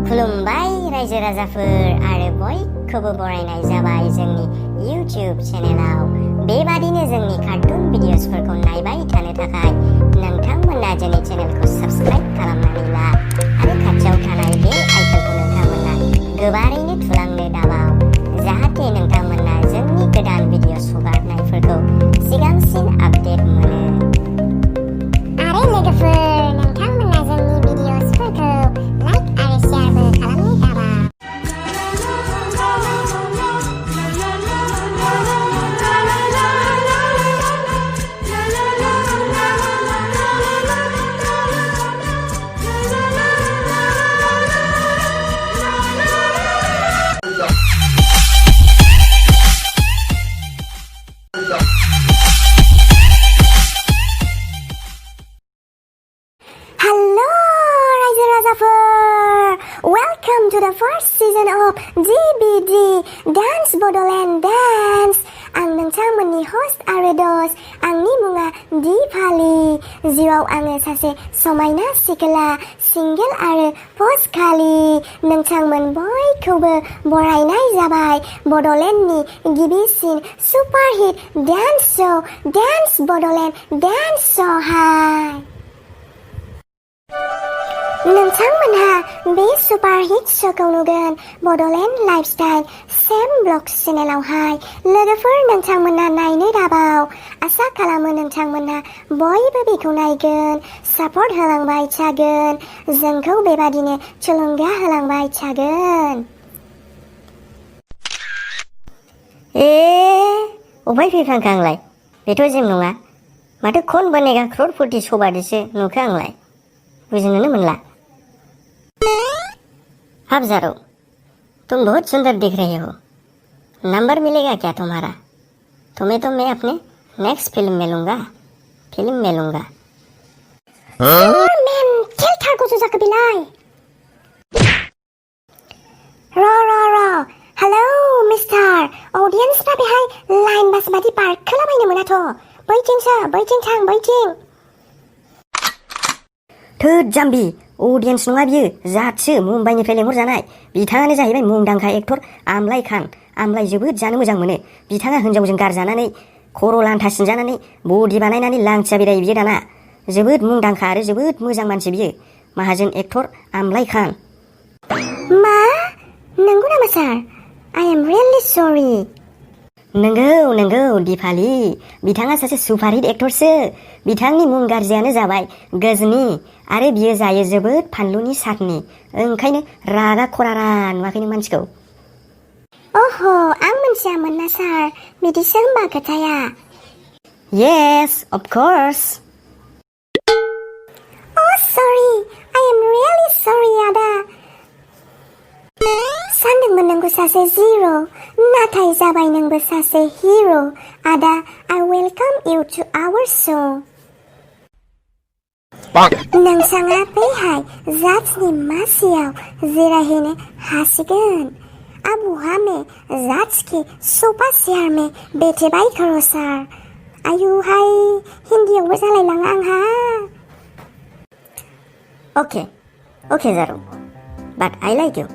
खुलुमबाय रायजो राजाफोर आरो बयखौबो बरायनाय जाबाय जोंनि YouTube चेनेलाव। बेबादिनो जोंनि कार्टुन भिडिअसफोरखौ नायबाय थानो थाखाय नोंथांमोना जोंनि चेनेलखौ साबस्क्राइब खालामनानै ला आरो खाथियाव थानाय बे आइकनखौ नोंथांमोना गोबारैनो थुलांनो दाबाव, जाहाथे नोंथांमोना जोंनि गोदान भिडिअस हगारनायफोरखौ सिगांसिन आपडेट मोनो। आरो लोगोफोर, नोंथांमोना जोंनि भिडिअसफोरखौ लाइक आरो शेयारबो खालामनो दाबाव। Welcome to the first season of DBD Dance Bodoland Dance. आं नोंथांमोननि host आरो dos, आंनि मुङा दिपाली, जिउआव आङो सासे समायना सिख्ला, सिंगेल आरो पस्टखालि। नोंथांमोन बयखौबो बरायनाय जाबाय बड'लेण्डनि गिबिसिन superhit dance show dance Bodoland dance श'हाय। नोंथांमोनहा बे सुपारहिट श'खौ नुगोन बड'लेण्ड लाइफस्टाइल सेम ब्लग्स चेनेलावहाय। लोगोफोर, नोंथांमोना नायनो दाबाव। आसा खालामो नोंथांमोनहा बयबो बेखौ नायगोन, सापर्ट होलांबाय थागोन, जोंखौ बेबादिनो थुलुंगा होलांबाय थागोन। अबहाय फैफ्लांखो आंलाय? बेथ' जेबो नङा। माथो कौन बनेगा करोड़पति शो बादिसो नुखो आंलाय? बुजिनोनो मोनला। अब ज़ारो, तुम बहुत सुंदर दिख रहे हो। नंबर मिलेगा क्या तुम्हारा? तुम्हें तो मैं अपने नेक्स्ट फिल्म में लूंगा। मैन खेल थारगौसो जाखो बिलाय। र हेलौ मिस्टार, अडियन्सफ्रा बेहाय लाइन बास बादि बारखोलाबायनो मोनाथ'। बैथिंसो, बैथिं थां, बैथिं। थोद जाम्बि, अडियन्स नङा बियो, जाथसो, मुम्बाइनिफ्राय लेंहरजानाय। बिथाङानो जाहैबाय मुंदांखा एक्टर आमलाइ खान। आमलाइ जोबोद जानो मोजां मोनो। बिथाङा हिन्जावजों गारजानानै, खर' लान्था सिनजानानै, बडि बानायनानै लांथिया बेरायो बियो दाना। जोबोद मुंदांखा आरो जोबोद मोजां मानसि बियो, माहाजोन एक्टर आमलाइ खान। मा? नंगौ नामा सार? आइ एम रियेलि सरि। नंगौ दिपाली, बिथाङा सासे सुपारहिट एक्टरसो। बिथांनि मुं गाज्रियानो जाबाय गजनी आरो बियो जायो जोबोद फानलुनि साटनि। ओंखायनो रागा खरारा नुवाखै नों मानसिखौ? अह, आं मोनथियामोन ना सार, बिदिसो होनबा खोथाया। Yes, of course. सरि, आइ एम रियेलि सरि आदा। सानदोंमोन नोंबो सासे जिर', नाथाय जाबाय नोंबो सासे हिर'। आदा, I welcome you to our show. नोंथाङा बेहाय जाजनि मासियाव जिरायहैनो हासिगोन। अब वहाँ में जज के सोफा चेयर में बैठेबाय करो सार। आयुहाय, हिन्दीयावबो जालायलाङा आंहा। ओके जारु, बाट आई लाइक यू।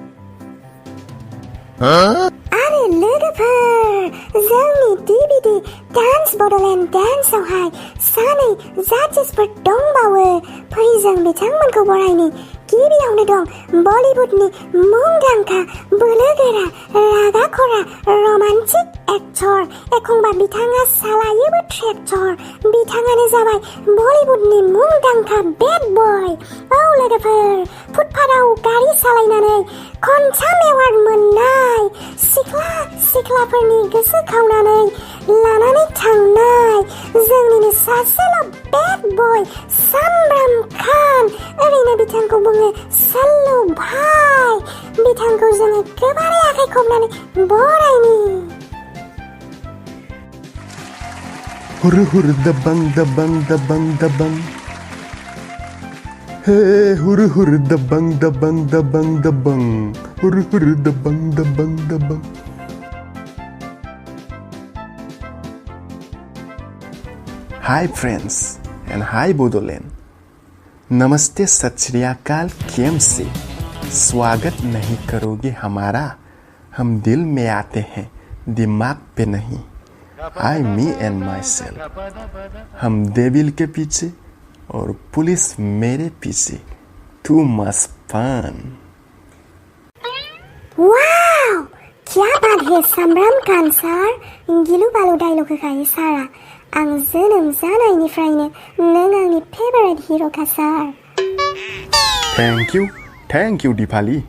आरो लोगोफोर, जोंनि DBD डान्स बड'लेण्ड डान्सआवहाय सानै जाजेसफोर दंबावो। फै जों बिथांमोनखौ बरायनि। गिबियावनो दं बलिउडनि मुंदांखा बोलोगोरा, रागा खरा, रमान्टिक एक्टर। एखनबा बिथाङा सालायोबो ट्रेक्टर। बिथाङानो जाबाय बलिउडनि मुंदांखा बेड बय। औ लोगोफोर, फुटपाथआव गारि सालायनानै खनथाम एवार्ड मोननाय, सिख्लाफोरनि गोसो खावनानै लानानै थांनाय जोंनिनो सासेल' बेड बय सामब्राम खान। ओरैनो बिथांखौ बुङो सल्लु भाई। बिथांखौ जोङो गोबारै आखाइ खबनानै बरायनि। हुर हुर दबंग दबंग दबंग दबंग, हे हुर हुर दबंग दबंग दबंग दबंग, हुर हुर दबंग दबंग दबंग। Hi friends and hi Bodoland. Namaste, Sat Shri Akal, KMC. स्वागत नहीं करोगे हमारा, हम दिल में आते हैं दिमाग पे नहीं। I me and myself, हम डेविल के पीछे और पुलिस मेरे पीछे। Too much fun। वाव, क्या बात है सामब्रामखान सार, गिलु बालु डायलग होखायो सारा। आं जोनोम जानायनिफ्रायनो नों आंनि फेभारेट हिर'खा सार। Thank you Dipali.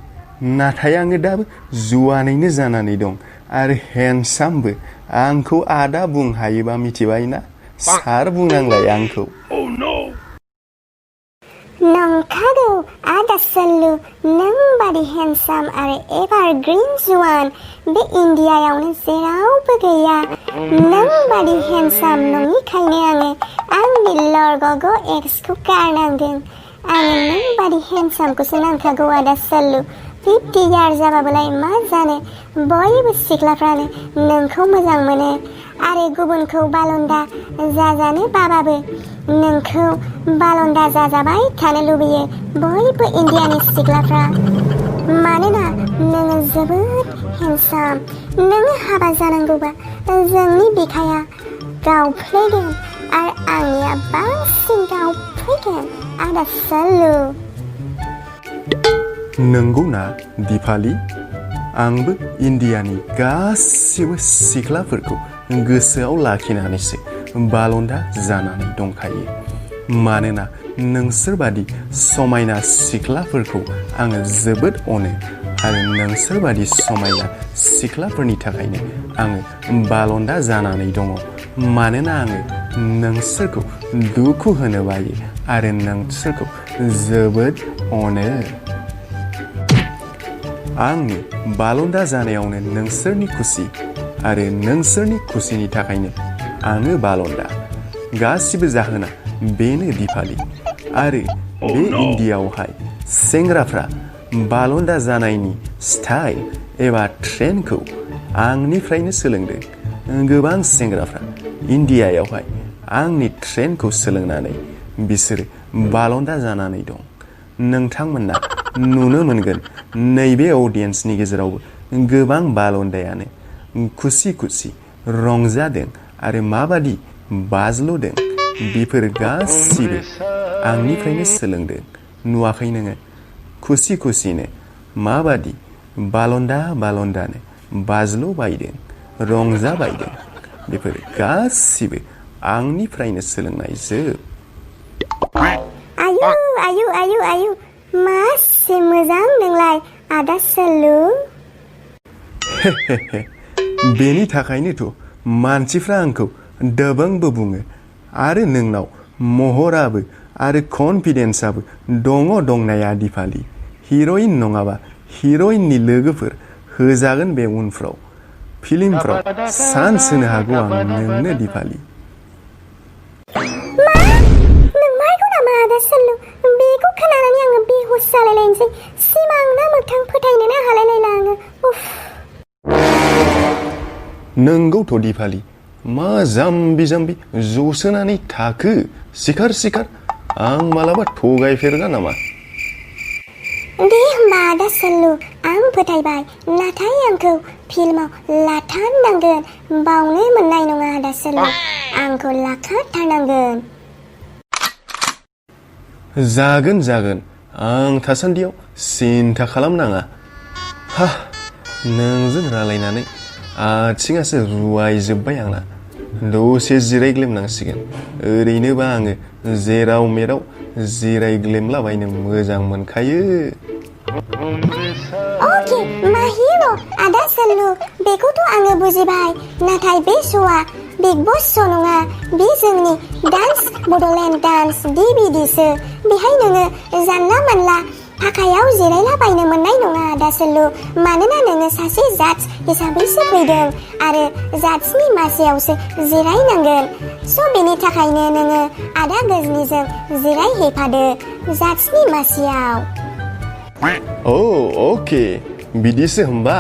नाथाय आङो दाबो जुवानैनो जानानै दं आरो हेन्डसामबो। आंखौ आदा बुं हायोबा मिथिबाय ना, सार बुंनांलाय आंखौ। नंखागौ आदा सल्लु, नों बादि हेन्डसाम आरो एभारग्रिन जुवान बे इन्डियायावनो जेरावबो गैया। नों बादि हेन्डसाम नङिखायनो आङो आंनि लरग'ग' एक्सखौ गारनांदों। आङो नों बादि हेन्डसामखौसो नांखागौ आदा सल्लु। 50 यार जाबाबोलाय मा जानो, बयबो सिख्लाफ्रानो नोंखौ मोजां मोनो आरो गुबुनखौ बालन्दा जाजानो बाबाबो नोंखौ बालन्दा जाजाबाय थानो लुबैयो बयबो इन्डियानि सिख्लाफ्रा। मानोना नोङो जोबोद हेन्डसाम। नोङो हाबा जानांगौबा जोंनि बिखाया गावफ्लेगोन आरो आंनिया बांसिन गावफ्लेगोन आदा सल्लु। नंगौना दिपाली? आंबो इन्डियानि गासिबो सिख्लाफोरखौ गोसोआव लाखिनानैसो बालन्दा जानानै दंखायो। मानोना नोंसोरबादि समायना सिख्लाफोरखौ आङो जोबोद अनो आरो नोंसोरबादि समायना सिख्लाफोरनि थाखायनो आङो बालन्दा जानानै दङ। मानोना आङो नोंसोरखौ दुखु होनो बायो आरो नोंसोरखौ जोबोद अनो। आंनि बालन्दा जानायावनो नोंसोरनि खुसि आरो नोंसोरनि खुसिनि थाखायनो आङो बालन्दा। गासिबो जाहोना बेनो दिपाली। आरो बे इन्डियायावहाय सेंग्राफ्रा बालन्दा जानायनि स्टाइल एबा ट्रेन्डखौ आंनिफ्रायनो सोलोंदों। गोबां सेंग्राफ्रा इन्डियायावहाय आंनि ट्रेन्डखौ सोलोंनानै बिसोरो बालन्दा जानानै दं। नोंथांमोना नुनो मोनगोन नैबे अडियेन्सनि गेजेरावबो गोबां बालन्दायानो खुसि खुसि रंजादों आरो माबादि बाज्ल'दों बेफोर गासिबो आंनिफ्रायनो सोलोंदों। नुवाखै नोङो खुसि खुसिनो माबादि बालन्दानो बाज्ल'बायदों रंजाबायदों। बेफोर गासिबो आंनिफ्रायनो सोलोंनाय जोब। आयु मासे मोजां नोंलाय आदा सल्लु। बेनि थाखायनोथ' मानसिफ्रा आंखौ दबंबो बुङो आरो नोंनाव महराबो आरो कनफिडेन्सआबो दंनाया दिपाली। हिर'इन नङाबा हिर'इननि लोगोफोर होजागोन बे उनफ्राव फिल्मफ्राव चान्स होनो हागौ आं नोंनो दिपाली। नंमारगौ नामा आदा सल्लु? बेखौ खोनानानै आङो बेहुस जालायलायनोसै। सिमां ना मोगथां फोथायनोनो हालायलायला आङो। नंगौथ' दिपाली, मा जाम्बि जसोनानै थाखो सिखार आं मालाबा थगायफेरगा नामा? दे होमबा आदा सल्लु, आं फोथायबाय। नाथाय आंखौ फिल्माव लाथारनांगोन, बावनो मोननाय नङा आदा सल्लु। आंखौ लाखाथारनांगोन। जागोन आं थासान्दियाव सिन्था खालामनाङा। नोंजों रायलायनानै आथिङासो रुवायजोब्बाय आंना। दसे जिरायग्लेमनांसिगोन। ओरैनोबा आङो जेराव मेराव जिरायग्लेमलाबायनो मोजां मोनखायो। अके मा हिर' आदा सल्लु, बेखौथ' आङो बुजिबाय। नाथाय बे श'आ बिग बस श' नङा, बे जोंनि डान्स बड'लेण्ड डान्स DBDसो। बेहाय नोङो जानला मानला थाखायाव जिरायलाबायनो मोननाय नङा आदा सल्लु। मानोना नोङो सासे जाज हिसाबैसो फैदों आरो जाजनि मासियावसो जिरायनांगोन। स' बेनि थाखायनो नोङो आदा गजनीजों जिरायहैफादो जाजनि मासियाव। अके बिदिसो होमबा।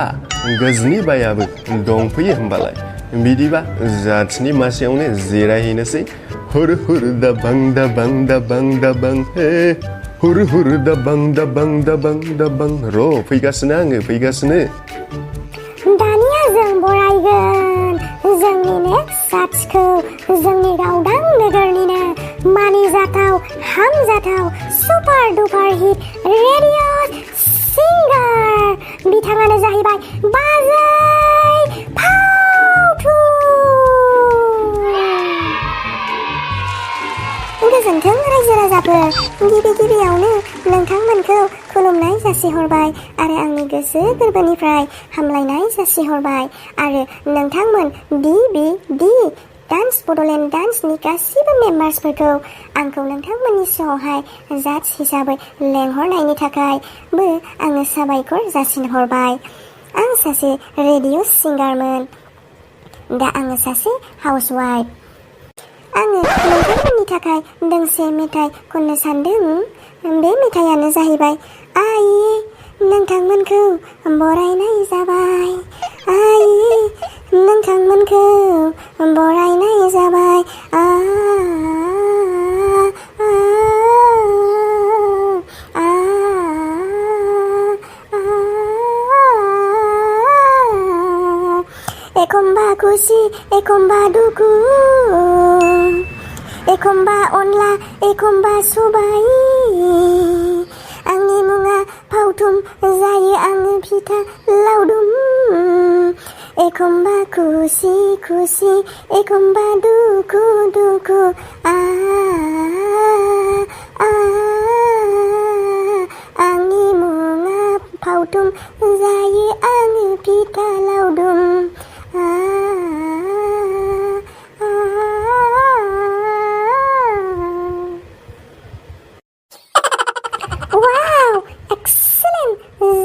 गजनी बायाबो दंफैयो होमबालाय। बिदिबा जाजनि मासियावनो जिरायहैनोसै। हुर दा बां हे हुर हुर दाबां दाबां दाबां दाबां र' फैगासिनो आङो फैगासिनो दानिया जों बरायगोन जोंनि नेक्स्ट जाथिखौ जोंनि गावदां नोगोरनिनो मानिजाथाव हामजाथाव सुपार डुपार हिट रेडिअ सिंगार बिथाङानो जाहैबाय बाजै फावथुन। गोजोन्थों रायजो राजाफोर गिबियावनो नोंथांमोनखौ खुलुमनाय जासिहरबाय आरो आंनि गोसो गोरबोनिफ्राय हामलायनाय जासिहरबाय आरो नोंथांमोन DBD डान्स बड'लेण्ड डान्सनि गासिबो मेम्बार्सफोरखौ आंखौ नोंथांमोननि श'आवहाय जाज हिसाबै लेंहरनायनि थाखायबो आङो साबायखर जासिहरबाय। आं सासे रेडिअ सिंगारमोन, दा आङो सासे हाउसवाइफ। आङो नोंथांमोननि थाखाय दोंसे मेथाइ खननो सानदों। बे मेथाइयानो जाहैबाय आइ नोंथांमोनखौ बरायनाय जाबाय, आइ नोंथांमोनखौ बरायनाय जाबाय। एखमबा खुसि एखमबा दुखु, एखमबा अनला एखमबा सबाय, आंनि मुङा फावथुम जायो आङो फिथा लावदुम। एखमबा खुसि खुसि एखमबा दुखु दुखु आंनि मुङा फावथुम जायो आङो फिथा लावदुम।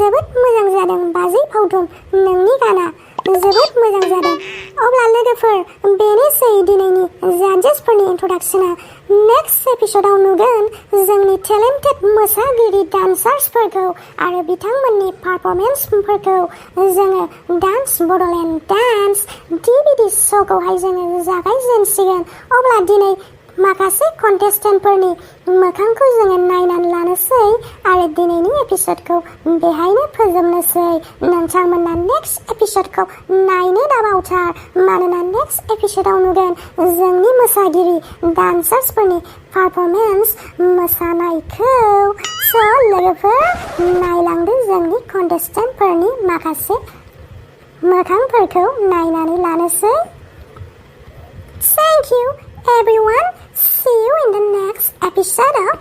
जोबोद मोजां जादों बाजै फावथुन, नोंनि गाना जोबोद मोजां जादों। अब्ला लोगोफोर बेनोसै दिनैनि जाजेसफोरनि इन्ट्रडाक्सना। नेक्स्ट एपिसोडाव नुगोन जोंनि टेलेन्टेड मोसागिरि डान्सार्सफोरखौ आरो बिथांमोननि पारफरमेन्सफोरखौ जोङो डान्स बड'लेण्ड डान्स DBD श'खौहाय जोङो जागायजेनसिगोन। अब्ला दिनै माखासे कन्टेस्टेन्टफोरनि मोखांखौ जोङो नायनानै लानोसै आरो दिनैनि एपिसोडखौ बेहायनो फोजोबनोसै। नोंथांमोना नेक्स्ट एपिसोडखौ नायनो दाबावथार, मानोना नेक्स्ट एपिसोडाव नुगोन जोंनि मोसागिरि डान्सार्सफोरनि पारफरमेन्स मोसानायखौ। स' लोगोफोर नायलांदो जोंनि कन्टेस्टेन्टफोरनि माखासे मोखांफोरखौ नायनानै लानोसै। Thank you everyone. See you in the next episode of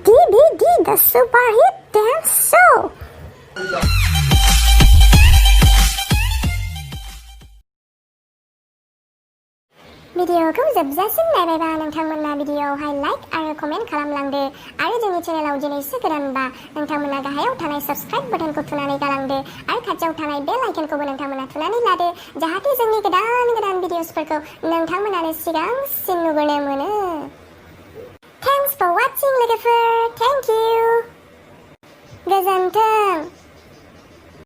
DBD, the Super Hit Dance Show. भिडिअखौ जोबजासिम नायबायबा नोंथांमोना भिडिअआवहाय लाइक आरो कमेन्ट खालामलांदो आरो जोंनि चेनेलाव दिनैसो गोदानबा नोंथांमोना गाहायाव थानाय साबस्क्राइब बाटनखौ थुनानै गालांदो आरो खाथियाव थानाय बेल आइकनखौबो नोंथांमोना थुनानै लादो, जाहाथे जोंनि गोदान भिडिअसफोरखौ नोंथांमोनानो सिगांसिन नुग्रोनो